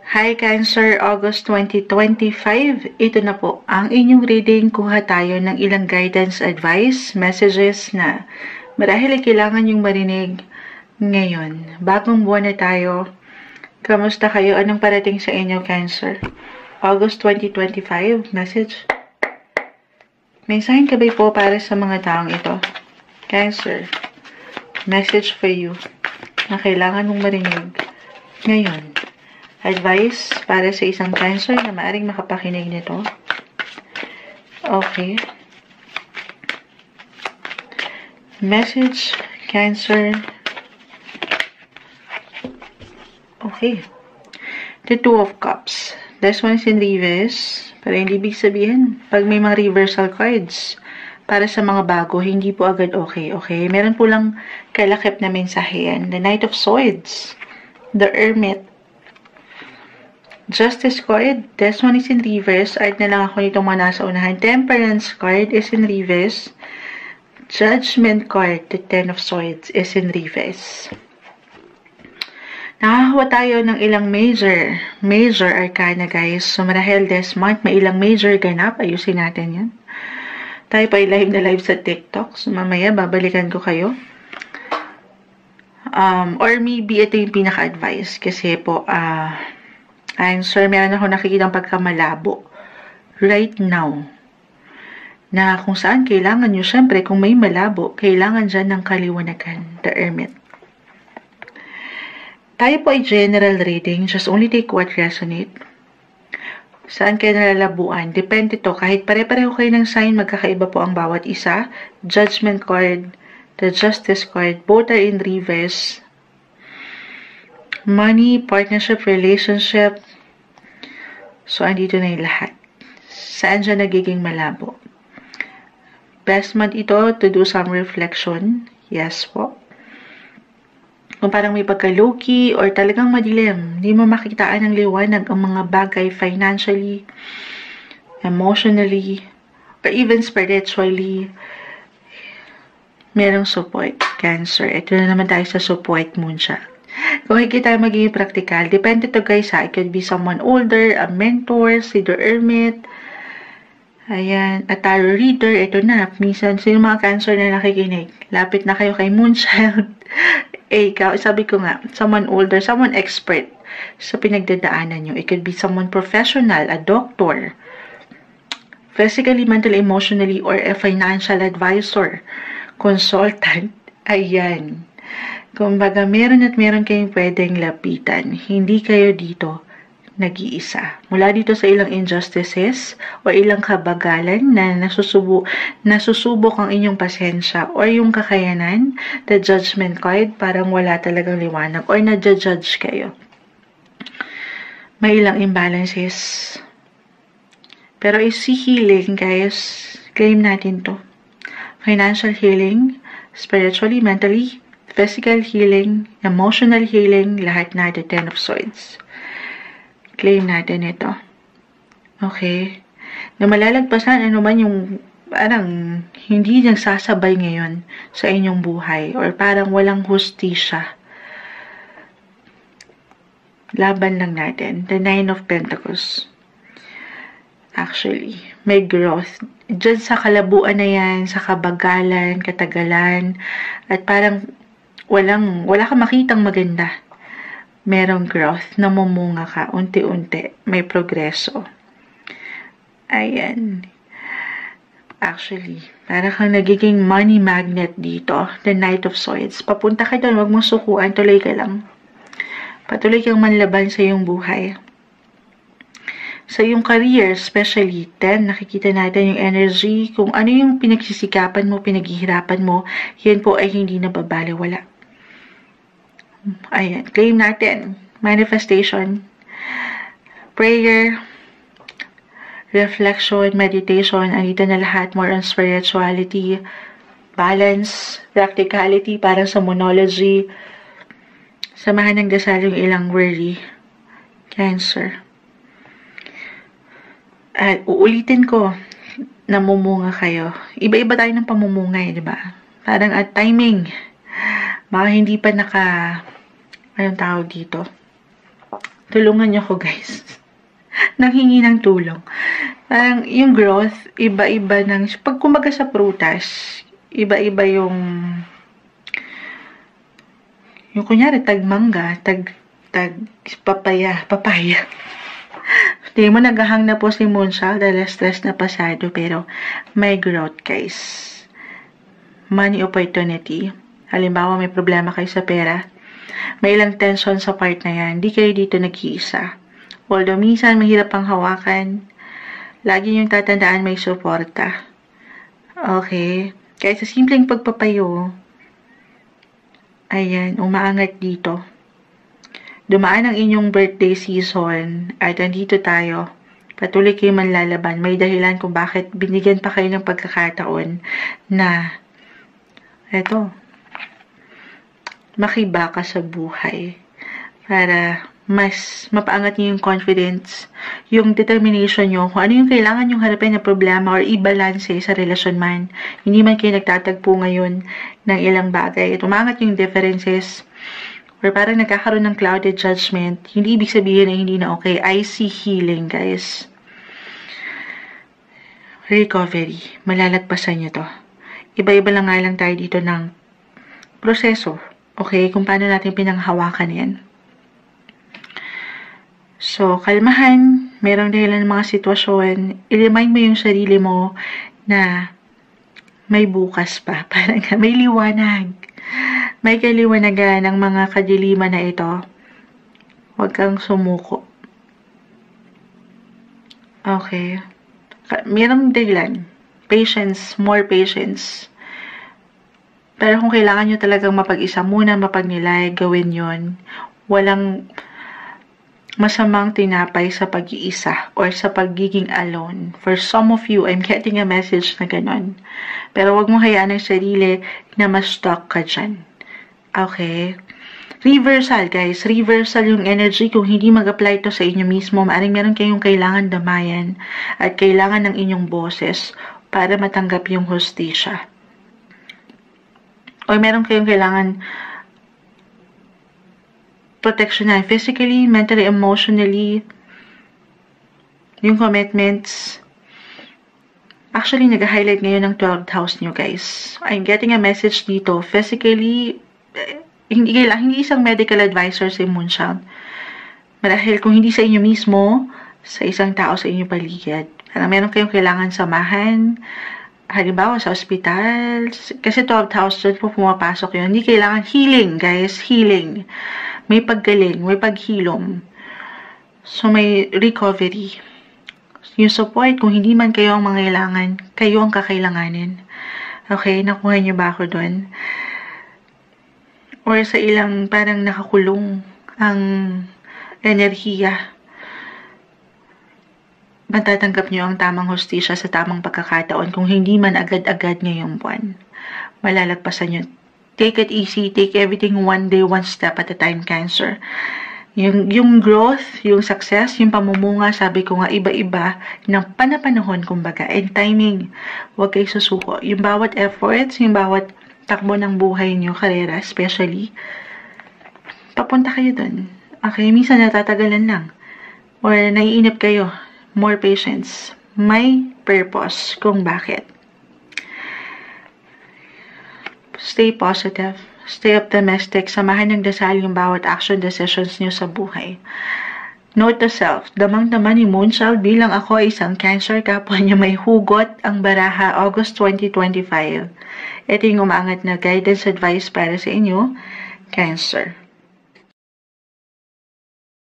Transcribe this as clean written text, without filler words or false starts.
Hi Cancer, August 2025. Ito na po ang inyong reading. Kuha tayo ng ilang guidance, advice, messages na marahil ay kailangan yung marinig ngayon. Bagong buwan na tayo. Kamusta kayo? Anong parating sa inyo, Cancer? August 2025, message. May sign ka ba po para sa mga taong ito? Cancer, message for you na kailangan mong marinig ngayon. Advice para sa isang Cancer na maaaring makapakinig nito. Okay. Message, Cancer. Okay. The Two of Cups. This one is in reverse. Pero hindi ibig sabihin, pag may mga reversal cards, para sa mga bago, hindi po agad okay. Okay? Meron po lang kalakip na mensahe yan. The Knight of Swords. The Hermit. Justice card, this one is in reverse. Art na lang ako nitong mga nasa unahan. Temperance card is in reverse. Judgment card, the Ten of Swords, is in reverse. Nakakuha tayo ng ilang major arcana, guys. So, marahil this month, may ilang major ganap. Ayusin natin yan. Tayo pa live na live sa TikTok. So, mamaya, babalikan ko kayo. Or maybe, ito yung pinaka-advice. Kasi po, Cancer, meron ako nakikitang pagkamalabo right now na kung saan kailangan nyo, syempre, kung may malabo, kailangan dyan ng kaliwanagan, the Hermit. Tayo po ay general reading, just only take what resonate. Saan kayo nalalabuan? Depende to, kahit pare-pareho kayo ng sign, magkakaiba po ang bawat isa. Judgment card, the Justice card, both are in reverse. Money, partnership, relationship. So, andito na yung lahat. Saan siya nagiging malabo? Best month ito to do some reflection. Yes po. Kung parang may pagka-low-key or talagang madilim, hindi mo makitaan ng liwanag ang mga bagay financially, emotionally, or even spiritually, merong support, Cancer. Ito na naman tayo sa support moon siya. Kung hindi tayo magiging practical, depende to guys ha. It could be someone older, a mentor, si the Hermit, ayan, a tarot reader. Ito na, minsan, sino mga Cancer na nakikinig? Lapit na kayo kay Moonchild. Ikaw, sabi ko nga, someone older, someone expert sa pinagdadaanan nyo. It could be someone professional, a doctor, physically, mentally, emotionally, or a financial advisor, consultant. Ayan. Kumbaga, meron at meron kayong pwedeng lapitan. Hindi kayo dito nag-iisa. Mula dito sa ilang injustices o ilang kabagalan na nasusubok ang inyong pasensya o yung kakayanan, the Judgment card, parang wala talagang liwanag or na-judge kayo. May ilang imbalances. Pero si healing, guys, claim natin to. Financial healing, spiritually, mentally, physical healing, emotional healing, lahat na the Ten of Swords. Claim natin ito. Okay? Na malalagpasan ano man yung parang hindi nagsasabay ngayon sa inyong buhay or parang walang hustisya. Laban lang natin. The Nine of Pentacles. Actually, may growth. Diyan sa kalabuan na yan, sa kabagalan, katagalan, at parang wala ka makitang maganda. Merong growth, namumunga ka, unti-unti, may progreso. Ayan. Actually, parang kang nagiging money magnet dito, the Knight of Swords. Papunta ka doon, wag mong sukuan, tuloy ka lang. Patuloy kang manlaban sa iyong buhay. Sa iyong career, especially, nakikita natin yung energy, kung ano yung pinagsisikapan mo, pinaghihirapan mo, yan po ay hindi nababaliwala. Ayan, claim natin. Manifestation, prayer, reflection, meditation, andito na lahat, more on spirituality, balance, practicality, parang sa monology, samahan ng dasal yung ilang worry, Cancer. At uulitin ko, namumunga kayo. Iba-iba tayo ng pamumunga di ba? Parang at timing, baka hindi pa anong tawag dito? tulungan niyo ko guys. Nanghingi ng tulong. Parang yung growth, iba-iba ng, pag kumaga sa prutas, iba-iba yung kunyari, tag mangga, tag papaya. Hindi mo naghahang na po si Moonchild dahil stress na pasado, pero may growth guys. Money opportunity. Halimbawa, may problema kayo sa pera. May ilang tension sa part na yan. Hindi kayo dito nag-iisa. Although minsan mahirap ang hawakan, lagi yung tatandaan may suporta. Okay? Kaya sa simpleng pagpapayo, ayan, umaangat dito. Dumaan ang inyong birthday season at andito tayo. Patuloy kayo manlalaban. May dahilan kung bakit binigyan pa kayo ng pagkakataon na eto, makibaka sa buhay para mas mapaangat niyo yung confidence, yung determination nyo, kung ano yung kailangan yung harapin na problema or i-balance sa relasyon man. Hindi man kayo nagtatagpo ngayon ng ilang bagay. At umangat yung differences or parang nagkakaroon ng clouded judgment. Hindi ibig sabihin na hindi na okay. I see healing, guys. Recovery. Malalagpasan nyo to. Iba-iba lang nga lang tayo dito ng proseso. Okay? Kung paano natin pinanghawakan yan. So, kalmahan, merong dahilan ng mga sitwasyon, i-remind mo yung sarili mo na may bukas pa, parang may liwanag. May kaliwanagan ng mga kadiliman na ito. Huwag kang sumuko. Okay. Merong dahilan. Patience, more patience. Pero kung kailangan nyo talagang mapag-isa muna, mapagnilay, gawin yon. Walang masamang tinapay sa pag-iisa or sa pagiging alone. For some of you, I'm getting a message na ganon. Pero wag mo hayaan ang sarili na ma-stuck ka dyan. Okay? Reversal, guys. Reversal yung energy. Kung hindi mag-apply to sa inyo mismo, maaaring meron kayong kailangan damayan at kailangan ng inyong boses para matanggap yung hustisya. O meron kayong kailangan proteksyonan physically, mentally, emotionally, yung commitments. Actually, nag-highlight ngayon ng 12th house nyo, guys. I'm getting a message dito. Physically, hindi isang medical advisor si Moonchild. Marahil kung hindi sa inyo mismo, sa isang tao sa inyong paligid. Parang meron kayong kailangan samahan, halimbawa sa ospital, kasi 12th house dyan po pumapasok yun. Hindi kailangan healing, guys, healing. May paggaling, may paghilom. So, may recovery. Yung support, kung hindi man kayo ang mangailangan, kayo ang kakailanganin. Okay, nakuha niyo ba ako doon? Or sa ilang parang nakakulong ang enerhiya. Matatanggap niyo ang tamang hustisya sa tamang pagkakataon kung hindi man agad-agad ngayong buwan. Malalagpasan niyo. Take it easy, take everything one day, one step at a time, Cancer. Yung growth, yung success, yung pamumunga, sabi ko nga, iba-iba ng panapanahon, kumbaga, and timing. Huwag kayo susuko. Yung bawat efforts, yung bawat takbo ng buhay nyo, karera, especially, papunta kayo dun. Okay, minsan natatagalan lang. Or naiinip kayo. More patience. May purpose kung bakit. Stay positive. Stay optimistic. Samahan ng dasal yung bawat action decisions nyo sa buhay. Note to self. Damang-dama ni Moonchild bilang ako ay isang Cancer kapwa niya may hugot ang baraha August 2025. Ito yung umaangat na guidance advice para sa inyo, Cancer.